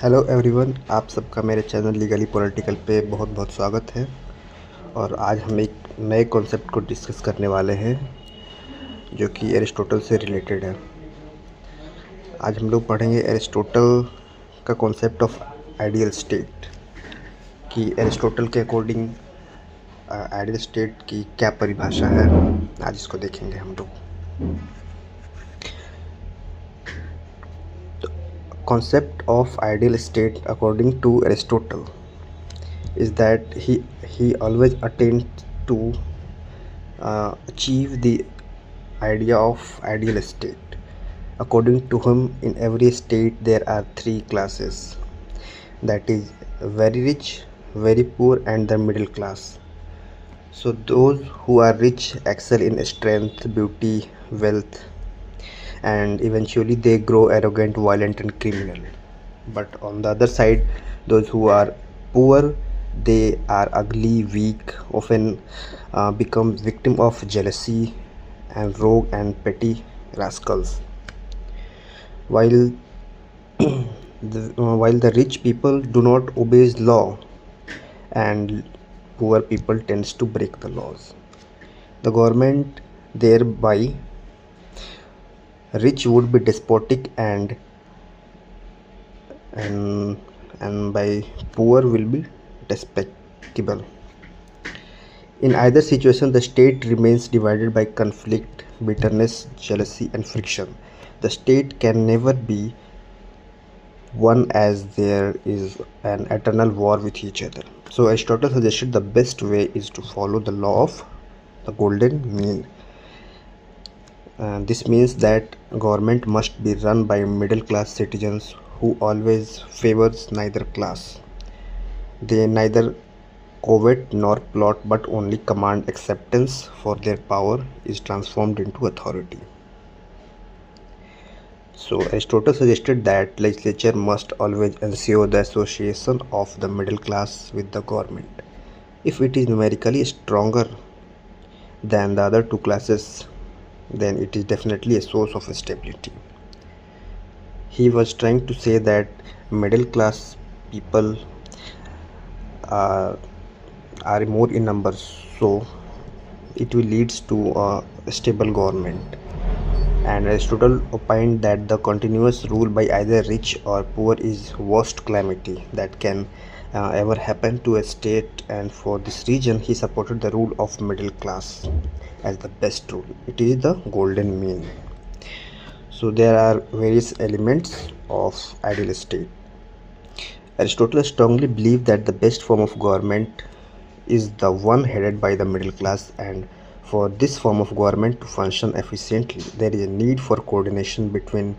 Hello everyone, आप सबका मेरे चैनल लीगली पॉलिटिकल पे बहुत बहुत स्वागत है। और आज हम एक नए कॉन्सेप्ट को डिस्कस करने वाले हैं जो कि एरिस्टोटल से रिलेटेड है। आज हम लोग पढ़ेंगे एरिस्टोटल का कॉन्सेप्ट ऑफ आइडियल स्टेट, कि एरिस्टोटल के अकॉर्डिंग आइडियल स्टेट की क्या परिभाषा है। आज इसको देखेंगे हम लोग। Concept of ideal state according to Aristotle is that he always attained to achieve the idea of ideal state. According to him, in every state there are three classes, that is very rich, very poor, and the middle class. So those who are rich excel in strength, beauty, wealth, and eventually they grow arrogant, violent, and criminal. But on the other side, those who are poor, they are ugly, weak, often become victim of jealousy and rogue and petty rascals. While while the rich people do not obey law, and poor people tends to break the laws. The government thereby rich would be despotic, and by poor will be despicable. In either situation, the state remains divided by conflict, bitterness, jealousy, and friction. The state can never be one, as there is an eternal war with each other. So Aristotle suggested the best way is to follow the law of the golden mean. This means that government must be run by middle class citizens who always favors neither class. They neither covet nor plot, but only command. Acceptance for their power is transformed into authority. So Aristotle suggested that legislature must always ensure the association of the middle class with the government. If it is numerically stronger than the other two classes, then it is definitely a source of stability. He was trying to say that middle class people are more in numbers, so it will lead to a stable government. And Aristotle opined that the continuous rule by either rich or poor is worst calamity that can ever happen to a state, and for this reason he supported the rule of middle class as the best rule. It is the golden mean. So there are various elements of ideal state. Aristotle strongly believed that the best form of government is the one headed by the middle class, and for this form of government to function efficiently, there is a need for coordination between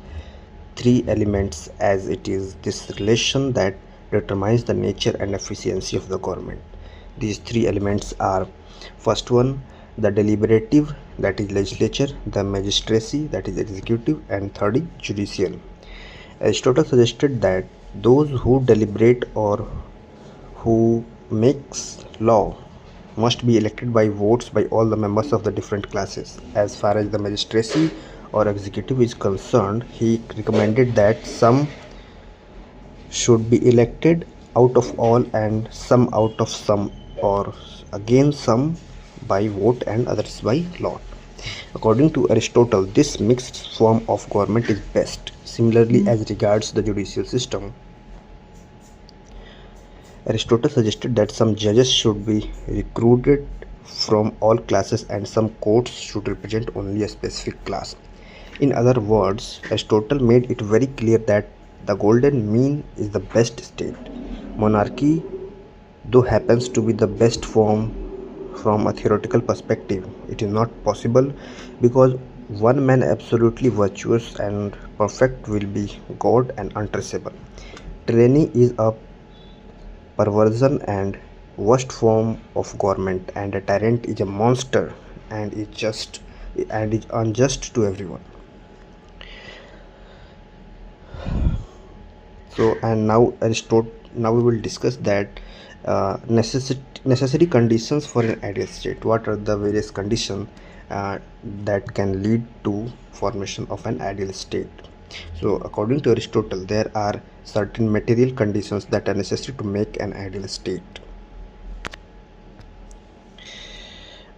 three elements, as it is this relation that determines the nature and efficiency of the government. These three elements are: first one, the deliberative, that is legislature; the magistracy, that is executive; and third is judicial. Aristotle suggested that those who deliberate or who makes law must be elected by votes by all the members of the different classes. As far as the magistracy or executive is concerned, he recommended that some should be elected out of all and some out of some, or again some by vote and others by lot. According to Aristotle, this mixed form of government is best. Similarly, as regards the judicial system, Aristotle suggested that some judges should be recruited from all classes and some courts should represent only a specific class. In other words, Aristotle made it very clear that the golden mean is the best state. Monarchy, though happens to be the best form from a theoretical perspective, it is not possible, because one man absolutely virtuous and perfect will be God and untraceable. Tyranny is a perversion and worst form of government, and a tyrant is a monster and is unjust to everyone. So, and now now we will discuss that necessary conditions for an ideal state. What are the various conditions that can lead to formation of an ideal state? So, according to Aristotle, there are certain material conditions that are necessary to make an ideal state.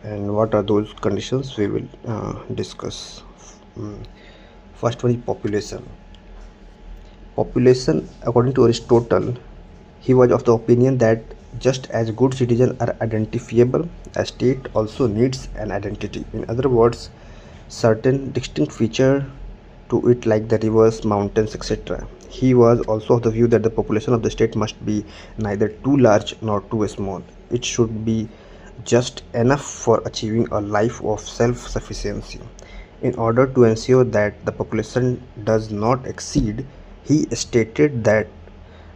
And what are those conditions we will discuss. Mm. First one is population. Population, according to Aristotle, he was of the opinion that just as good citizens are identifiable, a state also needs an identity. In other words, certain distinct feature to it like the rivers, mountains, etc. He was also of the view that the population of the state must be neither too large nor too small. It should be just enough for achieving a life of self-sufficiency. In order to ensure that the population does not exceed, he stated that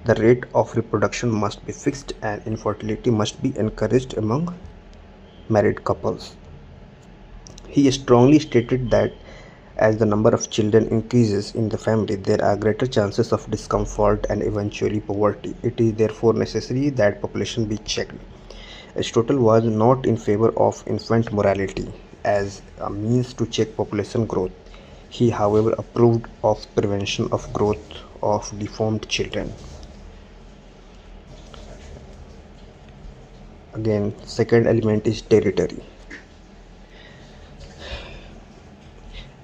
the rate of reproduction must be fixed and infertility must be encouraged among married couples. He strongly stated that as the number of children increases in the family, there are greater chances of discomfort and eventually poverty. It is therefore necessary that population be checked. Aristotle was not in favor of infant mortality as a means to check population growth. He, however, approved of prevention of growth of deformed children. Again, second element is territory.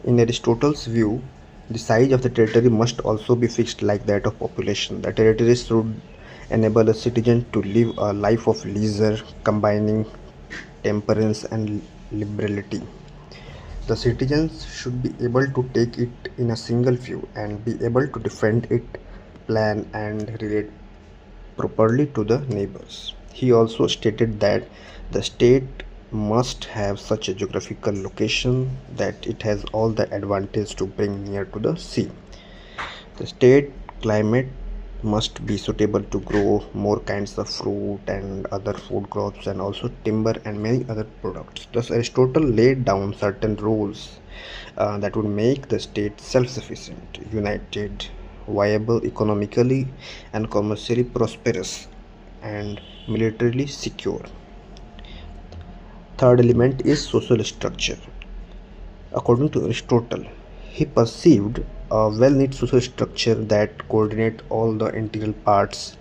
In Aristotle's view, the size of the territory must also be fixed like that of population. The territory should enable a citizen to live a life of leisure, combining temperance and liberality. The citizens should be able to take it in a single view and be able to defend it, plan, and relate properly to the neighbors. He also stated that the state must have such a geographical location that it has all the advantage to bring near to the sea. The state climate must be suitable to grow more kinds of fruit and other food crops and also timber and many other products. Thus, Aristotle laid down certain rules that would make the state self-sufficient, united, viable economically and commercially prosperous, and militarily secure. Third element is social structure. According to Aristotle, he perceived a well-knit social structure that coordinate all the integral parts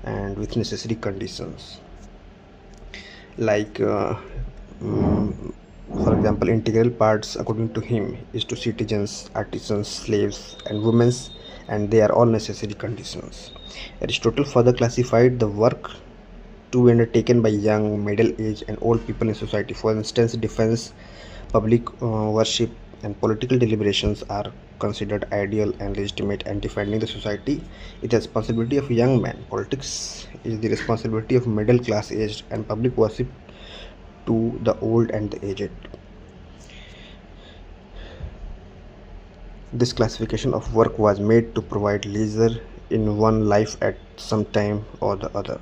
and with necessary conditions. Like, for example, integral parts, according to him, is to citizens, artisans, slaves, and women, and they are all necessary conditions. Aristotle further classified the work to be undertaken by young, middle-aged, and old people in society. For instance, defense, public worship, and political deliberations are considered ideal and legitimate, and defending the society is the responsibility of young men. Politics is the responsibility of middle class aged, and public worship to the old and the aged. This classification of work was made to provide leisure in one life at some time or the other.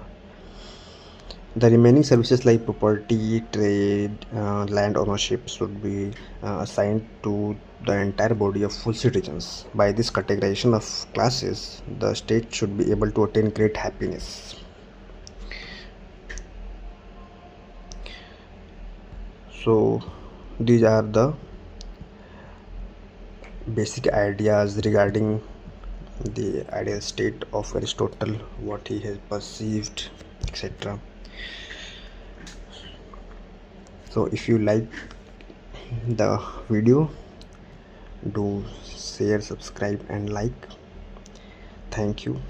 The remaining services like property, trade, land ownership should be assigned to the entire body of full citizens. By this categorization of classes, the state should be able to attain great happiness. So, these are the basic ideas regarding the ideal state of Aristotle, what he has perceived, etc. So if you like the video, do share, subscribe and like. Thank you.